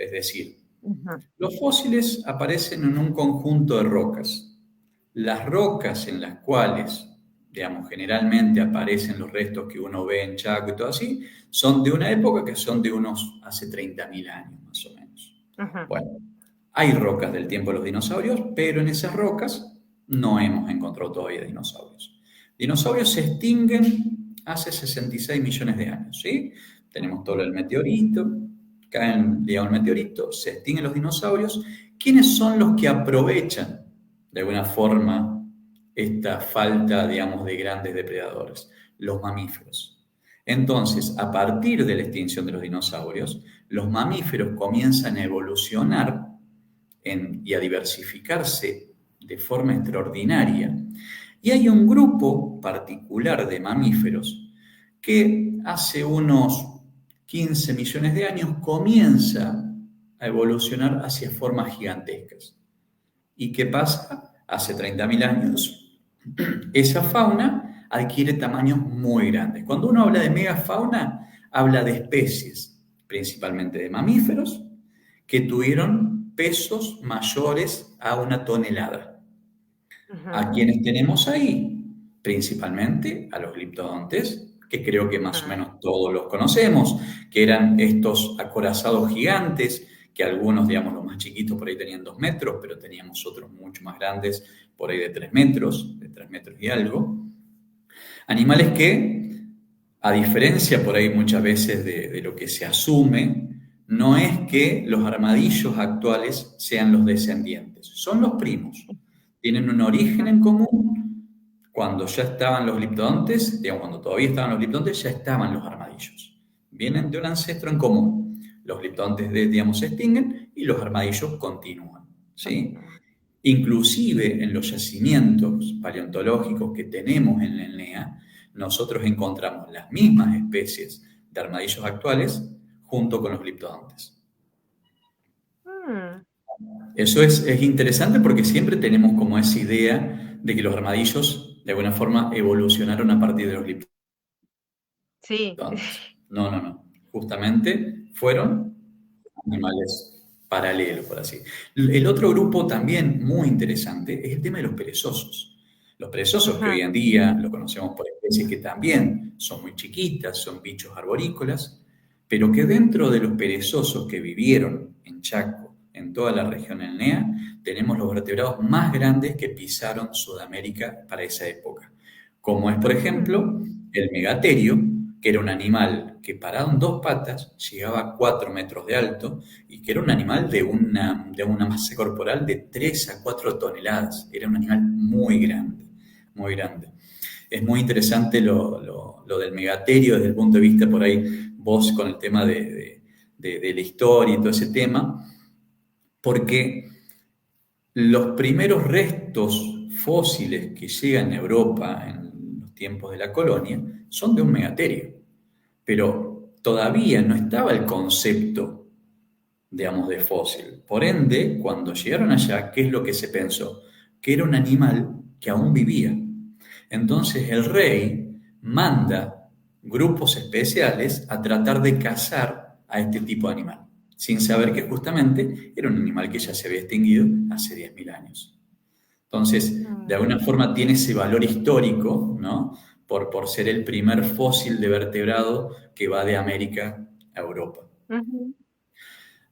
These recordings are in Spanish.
Es decir, Ujú. los fósiles aparecen en un conjunto de rocas. Las rocas en las cuales, digamos, generalmente aparecen los restos que uno ve en Chaco y todo así, son de una época que son de unos hace 30.000 años, más o menos. Ujú. Bueno, hay rocas del tiempo de los dinosaurios, pero en esas rocas no hemos encontrado todavía dinosaurios. Dinosaurios se extinguen hace 66 millones de años, ¿sí? Tenemos todo el meteorito, caen, digamos, el meteorito, se extinguen los dinosaurios. ¿Quiénes son los que aprovechan de alguna forma esta falta, digamos, de grandes depredadores? Los mamíferos. Entonces, a partir de la extinción de los dinosaurios, los mamíferos comienzan a evolucionar y a diversificarse de forma extraordinaria. Y hay un grupo particular de mamíferos que hace unos 15 millones de años comienza a evolucionar hacia formas gigantescas. ¿Y qué pasa? Hace 30.000 años, esa fauna adquiere tamaños muy grandes. Cuando uno habla de megafauna, habla de especies, principalmente de mamíferos, que tuvieron pesos mayores a 1 tonelada. ¿A Ujú. quienes tenemos ahí? Principalmente a los gliptodontes, que creo que más o Ah, menos todos los conocemos, que eran estos acorazados gigantes, que algunos, digamos, los más chiquitos por ahí tenían 2 metros, pero teníamos otros mucho más grandes, por ahí de 3 metros y algo. Animales que, a diferencia por ahí muchas veces de lo que se asume, no es que los armadillos actuales sean los descendientes, son los primos. Tienen un origen en común. Cuando ya estaban los gliptodontes, digamos, cuando todavía estaban los gliptodontes, ya estaban los armadillos. Vienen de un ancestro en común. Los gliptodontes, digamos, se extinguen y los armadillos continúan, ¿sí? continúa. Inclusive en los yacimientos paleontológicos que tenemos en el NEA, nosotros encontramos las mismas especies de armadillos actuales junto con los gliptodontes. Mm, Eso es interesante porque siempre tenemos como esa idea de que los armadillos de alguna forma evolucionaron a partir de los sí. gliptodontes. No, no, no. Justamente fueron animales paralelos, por así. El otro grupo también muy interesante es el tema de los perezosos. Los perezosos que Ujú. hoy en día lo conocemos por especies que también son muy chiquitas, son bichos arborícolas, pero que dentro de los perezosos que vivieron en Chaco, en toda la región del NEA, tenemos los vertebrados más grandes que pisaron Sudamérica para esa época. Como es, por Mm. ejemplo, el megaterio, que era un animal que parado en 2 patas llegaba a 4 metros de alto y que era un animal de una masa corporal de 3 a 4 toneladas. Era un animal muy grande, muy grande. Es muy interesante lo del megaterio desde el punto de vista por ahí, vos con el tema de la historia y todo ese tema, porque los primeros restos fósiles que llegan a Europa en los tiempos de la colonia son de un megaterio, pero todavía no estaba el concepto, digamos, de fósil. Por ende, cuando llegaron allá, ¿qué es lo que se pensó? Que era un animal que aún vivía. Entonces el rey manda grupos especiales a tratar de cazar a este tipo de animal, sin saber que justamente era un animal que ya se había extinguido hace 10.000 años. Entonces, de Mm. alguna forma tiene ese valor histórico, ¿no? Por ser el primer fósil de vertebrado que va de América a Europa. Ujú.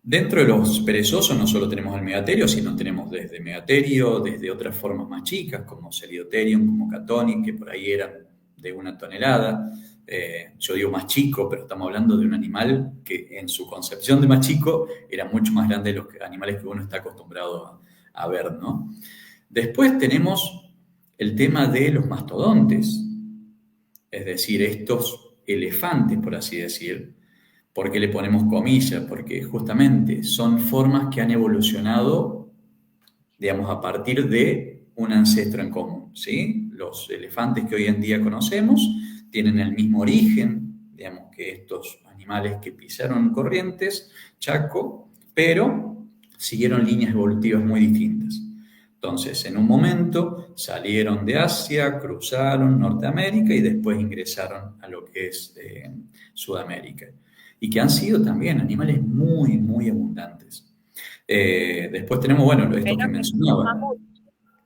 Dentro de los perezosos no solo tenemos el megaterio, sino tenemos desde megaterio, desde otras formas más chicas, como Celidotherium, como Catoni, que por ahí eran de 1 tonelada. Yo digo más chico, pero estamos hablando de un animal que en su concepción de más chico era mucho más grande de los animales que uno está acostumbrado a ver, ¿no? Después tenemos el tema de los mastodontes, es decir, estos elefantes, por así decir. ¿Por qué le ponemos comillas? Porque justamente son formas que han evolucionado, digamos, a partir de un ancestro en común, ¿sí? Los elefantes que hoy en día conocemos tienen el mismo origen, digamos, que estos animales que pisaron corrientes, Chaco, pero siguieron líneas evolutivas muy distintas. Entonces, en un momento salieron de Asia, cruzaron Norteamérica y después ingresaron a lo que es Sudamérica. y que han sido también animales muy, muy abundantes. Después tenemos, bueno, estos Pero que que no son mencionaba. mamuts,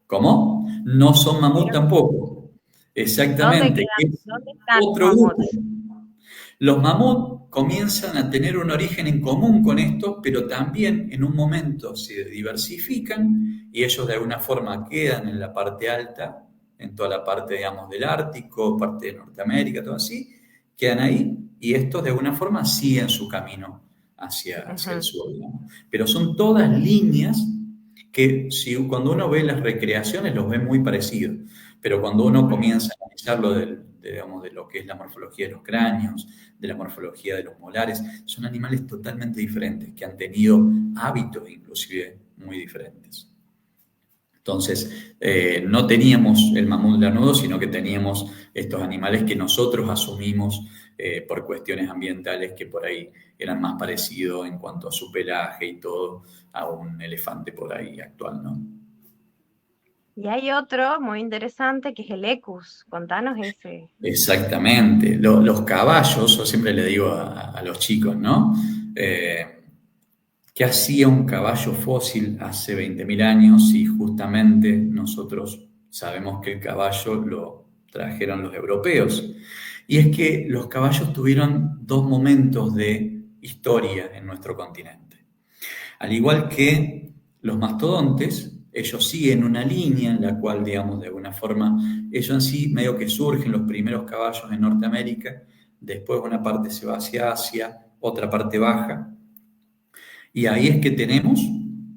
¿Cómo? No son mamut pero tampoco. ¿dónde Exactamente, que quedan? es ¿Dónde están los otro grupo. mamuts? Los mamut comienzan a tener un origen en común con estos, pero también en un momento se diversifican y ellos de alguna forma quedan en la parte alta, en toda la parte, digamos, del Ártico, parte de Norteamérica, todo así, quedan ahí y estos de alguna forma siguen su camino hacia el Ujú. sur, digamos. Pero son todas líneas que si, cuando uno ve las recreaciones los ve muy parecidos, pero cuando uno comienza a analizarlo digamos, de lo que es la morfología de los cráneos, de la morfología de los molares, son animales totalmente diferentes, que han tenido hábitos inclusive muy diferentes. Entonces, no teníamos el mamut lanudo, sino que teníamos estos animales que nosotros asumimos por cuestiones ambientales que por ahí eran más parecidos en cuanto a su pelaje y todo a un elefante por ahí actual, ¿no? Y hay otro muy interesante que es el Ecus. Contanos ese. Exactamente. Los caballos, yo siempre le digo a los chicos, ¿no? ¿Qué hacía un caballo fósil hace 20.000 años si justamente nosotros sabemos que el caballo lo trajeron los europeos? Y es que los caballos tuvieron dos momentos de historia en nuestro continente. Al igual que los mastodontes, ellos siguen una línea en la cual, digamos, de alguna forma, ellos en sí medio que surgen los primeros caballos en Norteamérica, después una parte se va hacia Asia, otra parte baja, y ahí es que tenemos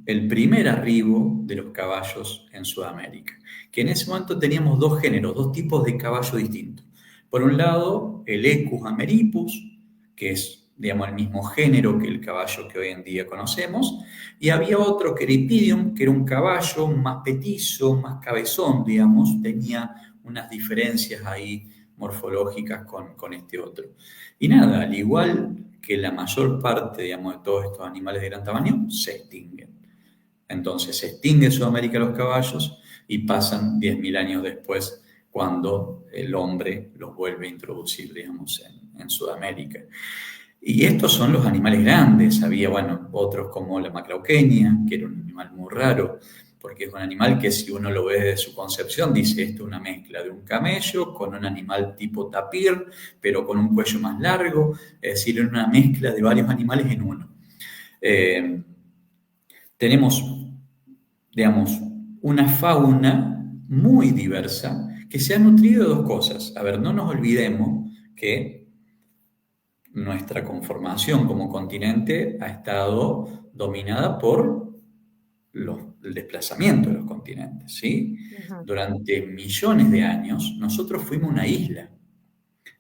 el primer arribo de los caballos en Sudamérica, que en ese momento teníamos dos géneros, dos tipos de caballo distintos. Por un lado, el Equus ameripus, que es, digamos, el mismo género que el caballo que hoy en día conocemos, y había otro que era Equidium, que era un caballo más petizo, más cabezón, digamos, tenía unas diferencias ahí morfológicas con este otro. Y nada, al igual que la mayor parte, digamos, de todos estos animales de gran tamaño se extinguen. Entonces se extingue en Sudamérica los caballos y pasan 10.000 años después cuando el hombre los vuelve a introducir, digamos, en Sudamérica. Y estos son los animales grandes. Había, bueno, otros como la macrauquenia, que era un animal muy raro, porque es un animal que si uno lo ve desde su concepción, dice, esto es una mezcla de un camello con un animal tipo tapir, pero con un cuello más largo, es decir, es una mezcla de varios animales en uno. Eh, tenemos, digamos, una fauna muy diversa que se ha nutrido de dos cosas. A ver, no nos olvidemos que nuestra conformación como continente ha estado dominada por el desplazamiento de los continentes, ¿sí? Ujú. Durante millones de años nosotros fuimos una isla.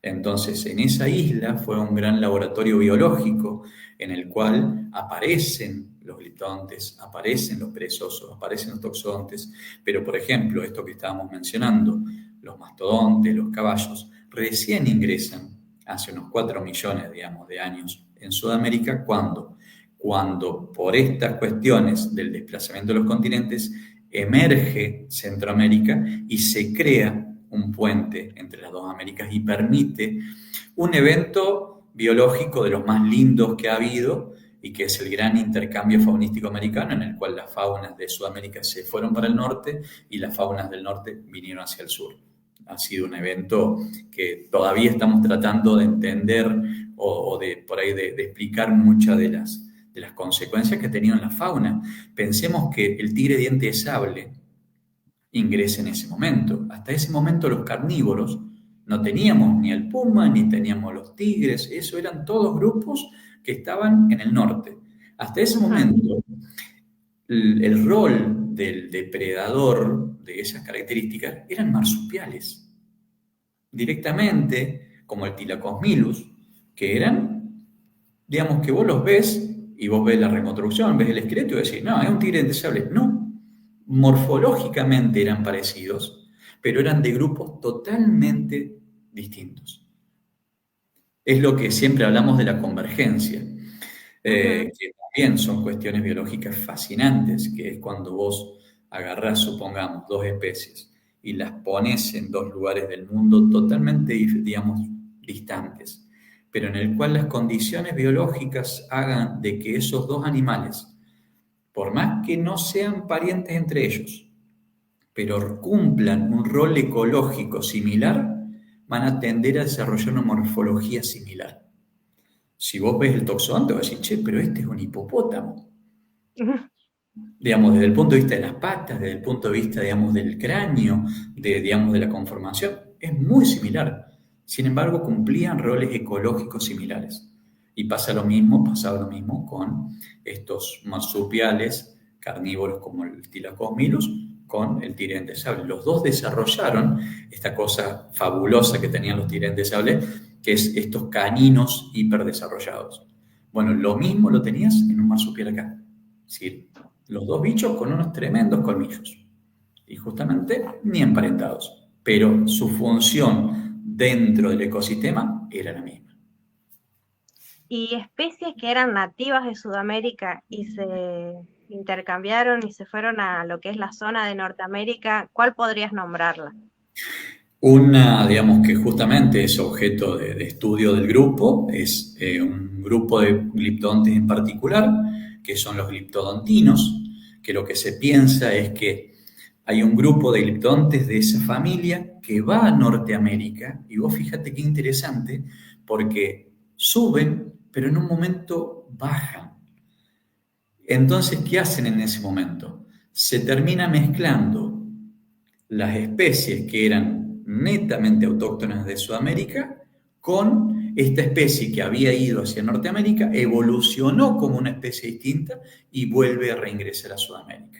Entonces, en esa isla fue un gran laboratorio biológico en el cual aparecen los glitontes, aparecen los perezosos, aparecen los toxodontes, pero por ejemplo, esto que estábamos mencionando, los mastodontes, los caballos, recién ingresan hace unos 4 millones, digamos, de años en Sudamérica, cuando por estas cuestiones del desplazamiento de los continentes emerge Centroamérica y se crea un puente entre las dos Américas y permite un evento biológico de los más lindos que ha habido y que es el gran intercambio faunístico americano en el cual las faunas de Sudamérica se fueron para el norte y las faunas del norte vinieron hacia el sur. Ha sido un evento que todavía estamos tratando de entender o de por ahí de explicar muchas de las consecuencias que ha tenido en la fauna. Pensemos que el tigre diente de sable ingresa en ese momento. Hasta ese momento los carnívoros no teníamos ni el puma, ni teníamos los tigres, eso eran todos grupos que estaban en el norte. Hasta ese Ujú. momento, el rol del depredador de esas características eran marsupiales, directamente, como el Thylacophilus, que eran, digamos que vos los ves y vos ves la reconstrucción, ves el esqueleto y decís, no, es un tigre de sable. No, morfológicamente eran parecidos, pero eran de grupos totalmente distintos. Es lo que siempre hablamos de la convergencia, Ujú. que también son cuestiones biológicas fascinantes, que es cuando vos agarrás, supongamos, dos especies y las pones en dos lugares del mundo totalmente, digamos, distantes, pero en el cual las condiciones biológicas hagan de que esos dos animales, por más que no sean parientes entre ellos, pero cumplan un rol ecológico similar, van a tender a desarrollar una morfología similar. Si vos ves el toxodonte, vas a decir, che, pero este es un hipopótamo. Digamos, desde el punto de vista de las patas, desde el punto de vista, digamos, del cráneo, digamos, de la conformación, es muy similar. Sin embargo, cumplían roles ecológicos similares. Y pasaba lo mismo con estos marsupiales carnívoros como el Thylacophilus con el tigre de sable. Los dos desarrollaron esta cosa fabulosa que tenían los tigres de sable, que es estos caninos hiperdesarrollados. Bueno, lo mismo lo tenías en un marsupial acá. Es decir, los dos bichos con unos tremendos colmillos. Y justamente ni emparentados. Pero su función dentro del ecosistema era la misma. Y especies que eran nativas de Sudamérica y se intercambiaron y se fueron a lo que es la zona de Norteamérica, ¿cuál podrías nombrarla? Una, digamos, que justamente es objeto de estudio del grupo, es un grupo de gliptodontes en particular, que son los gliptodontinos, que lo que se piensa es que hay un grupo de gliptodontes de esa familia que va a Norteamérica, y vos fíjate qué interesante, porque suben, pero en un momento bajan. Entonces, ¿qué hacen en ese momento? Se termina mezclando las especies que eran netamente autóctonas de Sudamérica con esta especie que había ido hacia Norteamérica, evolucionó como una especie distinta y vuelve a reingresar a Sudamérica.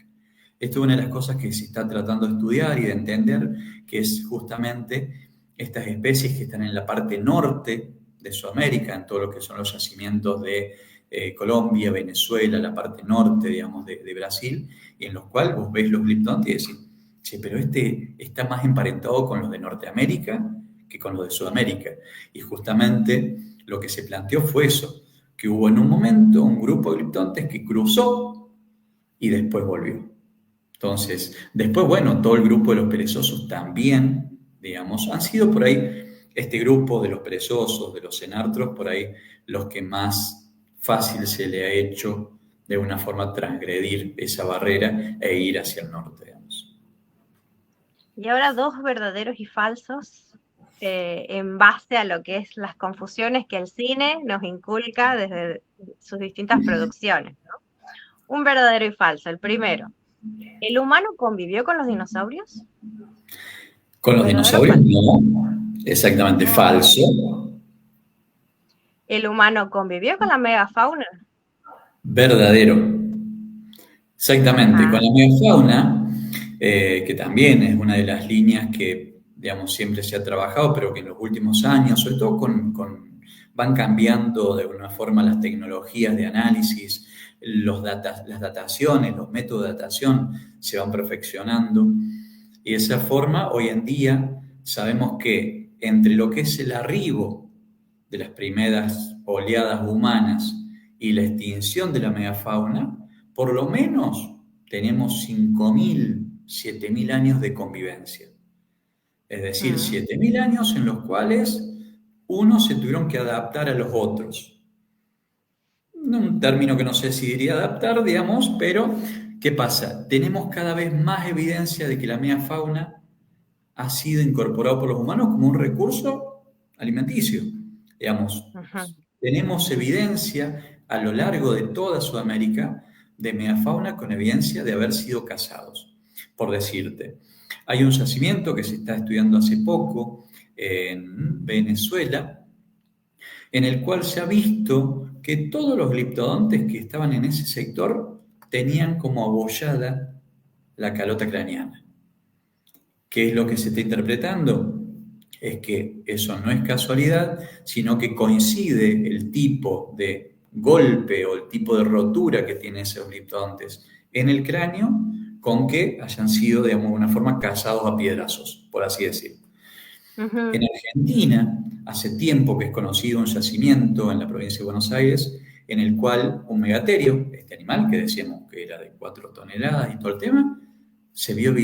Esto es una de las cosas que se está tratando de estudiar y de entender, que es justamente estas especies que están en la parte norte de Sudamérica, en todo lo que son los yacimientos de Colombia, Venezuela, la parte norte, digamos, de Brasil, y en los cuales vos ves los gliptodontes y decís, sí, pero este está más emparentado con los de Norteamérica que con los de Sudamérica. Y justamente lo que se planteó fue eso, que hubo en un momento un grupo de gliptodontes que cruzó y después volvió. Entonces, después, bueno, todo el grupo de los perezosos también, digamos, han sido por ahí este grupo de los perezosos, de los cenartros, por ahí los que más fácil se le ha hecho de una forma transgredir esa barrera e ir hacia el norte, digamos. Y ahora dos verdaderos y falsos en base a lo que es las confusiones que el cine nos inculca desde sus distintas producciones, ¿no? Un verdadero y falso. El primero, ¿el humano convivió con los dinosaurios? Con los ¿Verdadero o dinosaurios falso? no, exactamente No. falso. ¿El humano convivió con la megafauna? Verdadero. Exactamente. Ajá. Con la megafauna, que también es una de las líneas que, digamos, siempre se ha trabajado, pero que en los últimos años, sobre todo van cambiando de alguna forma las tecnologías de análisis, las dataciones, los métodos de datación se van perfeccionando. Y de esa forma, hoy en día, sabemos que entre lo que es el arribo de las primeras oleadas humanas y la extinción de la megafauna, por lo menos tenemos 5.000, 7.000 años de convivencia. Es decir, 7.000 años en los cuales unos se tuvieron que adaptar a los otros. Un término que no sé si diría adaptar, digamos, pero ¿qué pasa? Tenemos cada vez más evidencia de que la megafauna ha sido incorporada por los humanos como un recurso alimenticio. Digamos, tenemos evidencia a lo largo de toda Sudamérica de megafauna con evidencia de haber sido cazados. Por decirte, hay un yacimiento que se está estudiando hace poco en Venezuela, en el cual se ha visto que todos los gliptodontes que estaban en ese sector tenían como abollada la calota craneana. ¿Qué es lo que se está interpretando? Es que eso no es casualidad, sino que coincide el tipo de golpe o el tipo de rotura que tienen esos gliptodontes en el cráneo con que hayan sido, digamos, de una forma cazados a piedrazos, por así decirlo. En Argentina, hace tiempo que es conocido un yacimiento en la provincia de Buenos Aires, en el cual un megaterio, este animal que decíamos que era de 4 toneladas y todo el tema, se vio